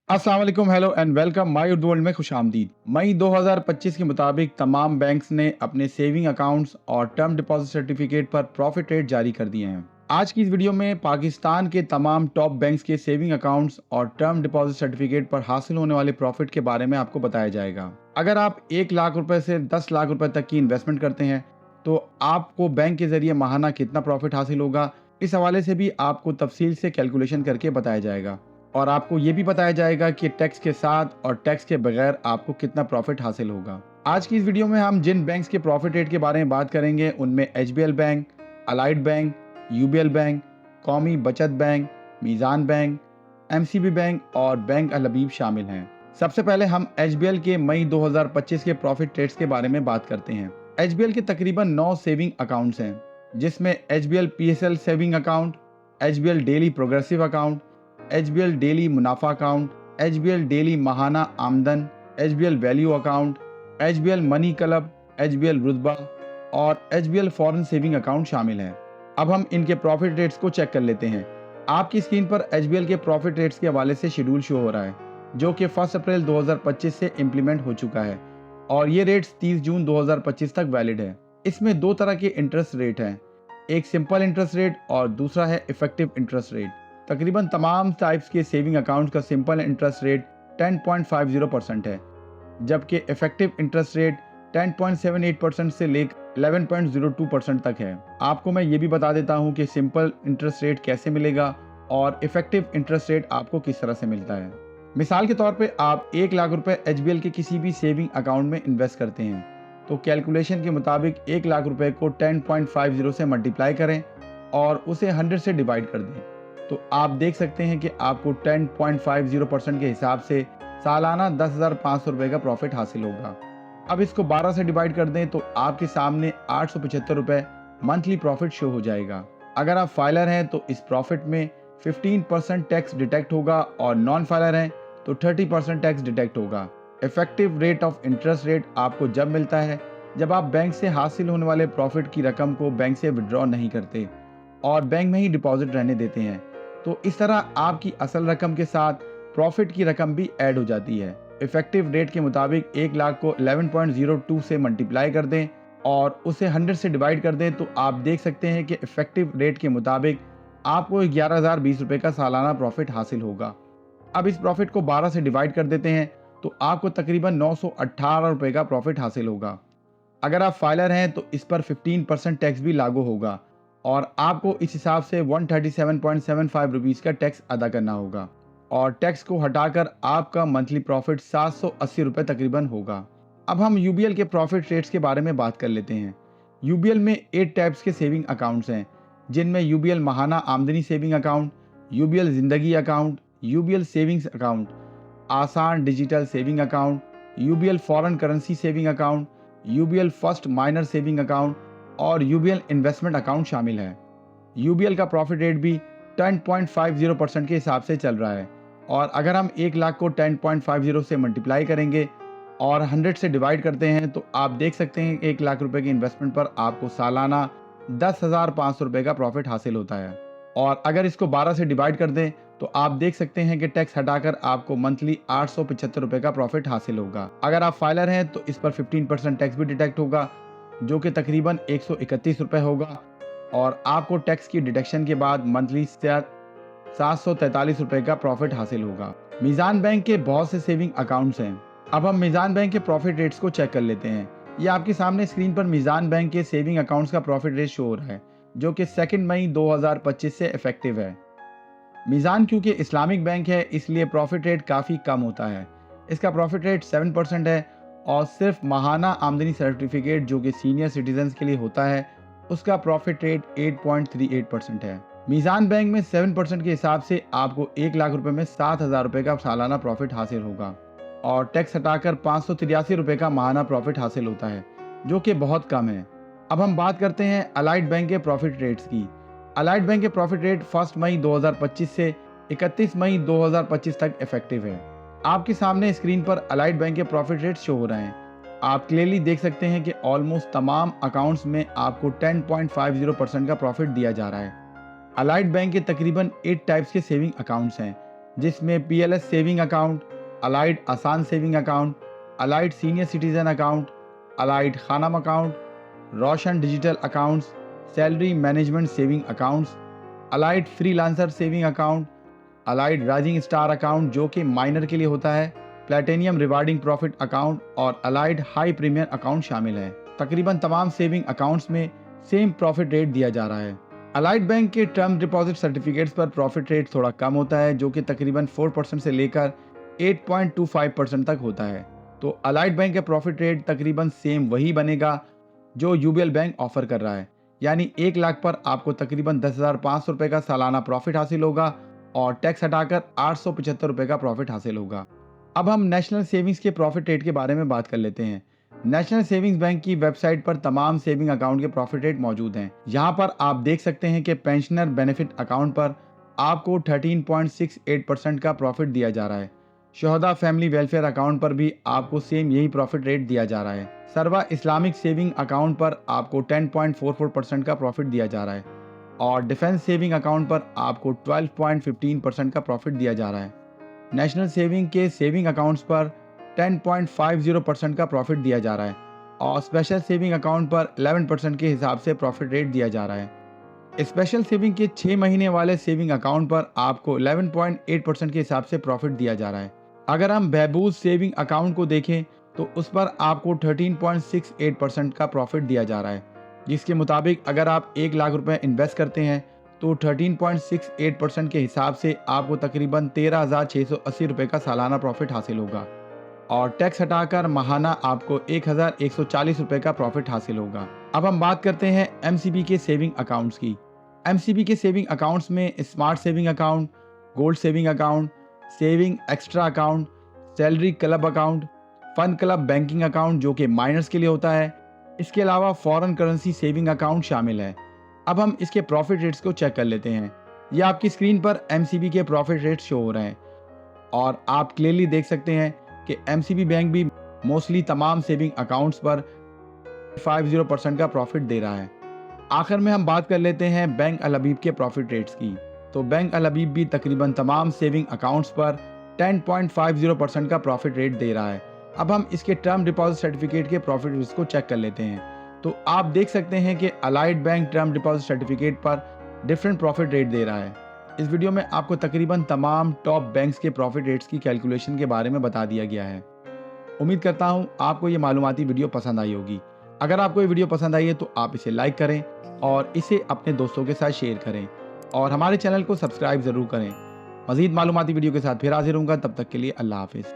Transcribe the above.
अस्सलाम वालेकुम, hello and welcome my Urdu world में खुशामदीद। मई 2025 के मुताबिक तमाम बैंक्स ने अपने सेविंग अकाउंट्स और टर्म डिपॉजिट सर्टिफिकेट पर प्रॉफिट रेट जारी कर दिए हैं। आज की इस वीडियो में पाकिस्तान के तमाम टॉप बैंक्स के सेविंग अकाउंट्स और टर्म डिपॉजिट सर्टिफिकेट पर हासिल होने वाले प्रॉफिट के बारे में आपको बताया जाएगा। अगर आप 1 लाख रुपए से 10 लाख रुपए तक की इन्वेस्टमेंट करते हैं तो आपको बैंक के जरिए माहाना कितना प्रॉफिट हासिल होगा, इस हवाले से भी आपको तफसील से कैलकुलेशन करके बताया जाएगा। और आपको ये भी बताया जाएगा कि टैक्स के साथ और टैक्स के बगैर आपको कितना प्रॉफिट हासिल होगा। आज की इस वीडियो में हम जिन बैंक्स के प्रॉफिट रेट के बारे में बात करेंगे उनमें HBL bank, allied bank, UBL bank, कौमी बचत बैंक, मीज़ान बैंक, एमसीबी बैंक और बैंक अल हबीब शामिल हैं। सबसे पहले हम एचबीएल के मई 2025 के प्रॉफिट रेट्स के बारे में बात करते हैं। एचबीएल के तकरीबन 9 सेविंग अकाउंट्स हैं, जिसमें HBL PSL saving account, HBL daily progressive account, HBL daily मुनाफा अकाउंट, एचबीएल डेली माहाना आमदन, HBL value account, HBL money club, HBL रुतबा और एचबीएल फॉरेन सेविंग अकाउंट शामिल हैं। अब हम इनके प्रॉफिट रेट्स को चेक कर लेते हैं। आपकी स्क्रीन पर एचबीएल के प्रॉफिट रेट्स के हवाले से शेड्यूल शो हो रहा है, जो कि 1 अप्रैल 2025 से इम्प्लीमेंट हो चुका है और ये रेट्स 30 जून 2025 तक वैलिड है। इसमें दो तरह के इंटरेस्ट रेट हैं, एक सिंपल इंटरेस्ट रेट और दूसरा है इफेक्टिव इंटरेस्ट रेट। तकरीबन तमाम टाइप्स के सेविंग अकाउंट का सिंपल इंटरेस्ट रेट 10.50% है, जबकि इफेक्टिव इंटरेस्ट रेट 10.78% से लेकर 11.02% तक है। आपको मैं ये भी बता देता हूँ कि सिंपल इंटरेस्ट रेट कैसे मिलेगा और इफेक्टिव इंटरेस्ट रेट आपको किस तरह से मिलता है। मिसाल के तौर पे आप 1 लाख रुपए एचबीएल के किसी भी सेविंग अकाउंट में इन्वेस्ट करते हैं तो कैलकुलेशन के मुताबिक 1 लाख रुपए को 10.50 से मल्टीप्लाई करें और उसे 100 से डिवाइड कर दें, तो आप देख सकते हैं कि आपको 10.50% के हिसाब से सालाना 10,500 रुपये का प्रॉफिट हासिल होगा। अब इसको 12 से डिवाइड कर दें तो आपके सामने 875 रुपये मंथली प्रॉफिट शो हो जाएगा। अगर आप फाइलर हैं तो इस प्रॉफिट में 15% टैक्स डिटेक्ट होगा और नॉन फाइलर हैं तो 30% टैक्स डिटेक्ट होगा। Effective rate of interest rate आपको जब मिलता है जब आप बैंक से हासिल होने वाले प्रॉफिट की रकम को बैंक से विड्रॉ नहीं करते और बैंक में ही डिपॉजिट रहने देते हैं, तो इस तरह आपकी असल रकम के साथ प्रॉफिट की रकम भी ऐड हो जाती है। इफेक्टिव रेट के मुताबिक 1 लाख को 11.02 से मल्टीप्लाई कर दें और उसे 100 से डिवाइड कर दें, तो आप देख सकते हैं कि इफेक्टिव रेट के मुताबिक आपको 11,020 रुपये का सालाना प्रॉफिट हासिल होगा। अब इस प्रॉफिट को 12 से डिवाइड कर देते हैं तो आपको तकरीबन 918 रुपये का प्रॉफिट हासिल होगा। अगर आप फाइलर हैं तो इस पर 15% टैक्स भी लागू होगा और आपको इस हिसाब से 137.75 रुपीज़ का टैक्स अदा करना होगा और टैक्स को हटाकर आपका मंथली प्रॉफिट 780 रुपये तकरीबन होगा। अब हम यूबीएल के प्रॉफिट रेट्स के बारे में बात कर लेते हैं। यूबीएल में 8 टाइप्स के सेविंग अकाउंट्स हैं, जिनमें यूबीएल माहाना आमदनी सेविंग अकाउंट, यूबीएल जिंदगी अकाउंट, यूबीएल सेविंग्स अकाउंट, आसान digital saving account, UBL foreign currency saving account, UBL first minor saving account और यूबीएल इन्वेस्टमेंट अकाउंट शामिल है। यूबीएल का प्रॉफिट रेट भी 10.50% के हिसाब से चल रहा है और अगर हम 1 लाख को 10.50 से मल्टीप्लाई करेंगे और 100 से डिवाइड करते हैं तो आप देख सकते हैं 1 लाख रुपए की इन्वेस्टमेंट पर आपको सालाना 10,500 रुपये का प्रॉफिट हासिल होता है और अगर इसको 12 से डिवाइड कर दें तो आप देख सकते हैं कि टैक्स हटाकर आपको मंथली 875 रुपये का प्रॉफिट हासिल होगा। अगर आप फाइलर हैं तो इस पर 15% टैक्स भी डिटेक्ट होगा, जो कि तकरीबन 131 रुपये होगा और आपको टैक्स की डिडक्शन के बाद मंथली 743 रुपये का प्रॉफिट हासिल होगा। मीज़ान बैंक के बहुत से सेविंग अकाउंट्स हैं। अब हम मीज़ान बैंक के प्रॉफिट रेट्स को चेक कर लेते हैं। ये आपके सामने स्क्रीन पर मीज़ान बैंक के सेविंग अकाउंट्स का प्रॉफिट रेट शो हो रहा है, जो कि 2 मई 2025 से इफेक्टिव है। मीज़ान क्योंकि इस्लामिक बैंक है इसलिए प्रॉफिट रेट काफ़ी कम होता है। इसका प्रॉफिट रेट 7% है और सिर्फ माहाना आमदनी सर्टिफिकेट जो कि सीनियर सिटीजन्स के लिए होता है उसका प्रॉफिट रेट 8.38% है। मीज़ान बैंक में 7% के हिसाब से आपको 1 लाख रुपए में 7,000 रुपये का सालाना प्रॉफिट हासिल होगा और टैक्स हटाकर 583 रुपये का माहाना प्रॉफिट हासिल होता है, जो कि बहुत कम है। अब हम बात करते हैं अलाइड बैंक के प्रॉफिट रेट्स की। अलाइड बैंक के प्रॉफिट रेट 1 मई 2025 से 31 मई 2025 तक इफेक्टिव है। आपके सामने स्क्रीन पर अलाइड बैंक के प्रॉफिट रेट शो हो रहे हैं। आप क्लियरली देख सकते हैं कि ऑलमोस्ट तमाम अकाउंट्स में आपको 10.50% का प्रॉफिट दिया जा रहा है। अलाइड बैंक के तकरीबन 8 टाइप्स के सेविंग अकाउंट्स हैं, जिसमें PLS saving account, Allied Asaan saving account, Allied senior citizen account, Allied Khanum account, Roshan digital accounts, salary management saving accounts, Allied freelancer saving account, Allied rising star account जो कि minor के लिए होता है, प्लेटिनियम रिवार्डिंग प्रॉफिट अकाउंट और Allied high premium account शामिल है। तकरीबन तमाम सेविंग अकाउंट्स में सेम प्रॉफिट रेट दिया जा रहा है। अलाइड बैंक के टर्म डिपॉजिट सर्टिफिकेट्स पर प्रॉफिट रेट थोड़ा कम होता है जो कि तकरीबन 4% से लेकर 8.25% तक होता है। तो अलाइड बैंक का प्रॉफिट रेट तकरीबन सेम वही बनेगा जो यूबीएल बैंक ऑफर कर रहा है, यानी 1 लाख पर आपको तकरीबन 10,500 रुपये का सालाना प्रॉफिट हासिल होगा और टैक्स हटाकर 875 रुपये का प्रॉफिट हासिल होगा। अब हम नेशनल सेविंग्स के प्रॉफिट रेट के बारे में बात कर लेते हैं। नेशनल सेविंग्स बैंक की वेबसाइट पर तमाम सेविंग अकाउंट के प्रॉफिट रेट मौजूद हैं। यहाँ पर आप देख सकते हैं कि पेंशनर बेनिफिट अकाउंट पर आपको 13.68% का प्रॉफिट दिया जा रहा है। शोहदा फैमिली वेलफेयर अकाउंट पर भी आपको सेम यही प्रॉफिट रेट दिया जा रहा है। सर्वा इस्लामिक सेविंग अकाउंट पर आपको 10.44% का प्रॉफिट दिया जा रहा है और डिफेंस सेविंग अकाउंट पर आपको 12.15% का प्रॉफिट दिया जा रहा है। नेशनल सेविंग के सेविंग अकाउंट्स पर 10.50% का प्रॉफिट दिया जा रहा है और स्पेशल सेविंग अकाउंट पर 11% के हिसाब से प्रॉफिट रेट दिया जा रहा है। स्पेशल सेविंग के 6 महीने वाले सेविंग अकाउंट पर आपको 11.8% के हिसाब से प्रॉफिट दिया जा रहा है। अगर हम बहबूज सेविंग अकाउंट को देखें तो उस पर आपको 13.68% का प्रॉफिट दिया जा रहा है, जिसके मुताबिक अगर आप 1 लाख रुपए इन्वेस्ट करते हैं तो 13.68% के हिसाब से आपको तकरीबन 13,680 रुपये का सालाना प्रॉफिट हासिल होगा और टैक्स हटाकर माहाना आपको 1,140 रुपये का प्रॉफिट हासिल होगा। अब हम बात करते हैं MCB के सेविंग अकाउंट्स की। MCB के सेविंग अकाउंट्स में smart saving account, gold saving account, saving extra account, salary club account, fun club banking account जो कि माइनर्स के लिए होता है, इसके अलावा फॉरेन करेंसी सेविंग अकाउंट शामिल है। अब हम इसके प्रॉफिट रेट्स को चेक कर लेते हैं। ये आपकी स्क्रीन पर MCB के प्रॉफिट रेट्स शो हो रहे हैं और आप क्लियरली देख सकते हैं कि MCB बैंक भी मोस्टली तमाम सेविंग अकाउंट्स पर 50% का प्रॉफिट दे रहा है। आखिर में हम बात कर लेते हैं बैंक अल हबीब के प्रॉफिट रेट्स की। तो बैंक अल हबीब भी तकरीबन तमाम सेविंग अकाउंट्स पर 10.50% का प्रॉफिट रेट दे रहा है। अब हम इसके टर्म डिपॉजिट सर्टिफिकेट के प्रॉफिट रेट्स को चेक कर लेते हैं। तो आप देख सकते हैं कि allied bank term deposit certificate पर डिफरेंट प्रॉफिट रेट दे रहा है। इस वीडियो में आपको तकरीबन तमाम टॉप बैंक्स के प्रॉफिट रेट्स की कैलकुलेशन के बारे में बता दिया गया है। उम्मीद करता हूं आपको ये मालूमाती वीडियो पसंद आई होगी। अगर आपको ये वीडियो पसंद आई है तो आप इसे लाइक करें और इसे अपने दोस्तों के साथ शेयर करें और हमारे चैनल को सब्सक्राइब ज़रूर करें। मज़ीद मालूमाती वीडियो के साथ फिर हाजिर होऊंगा, तब तक के लिए अल्लाह हाफिज़।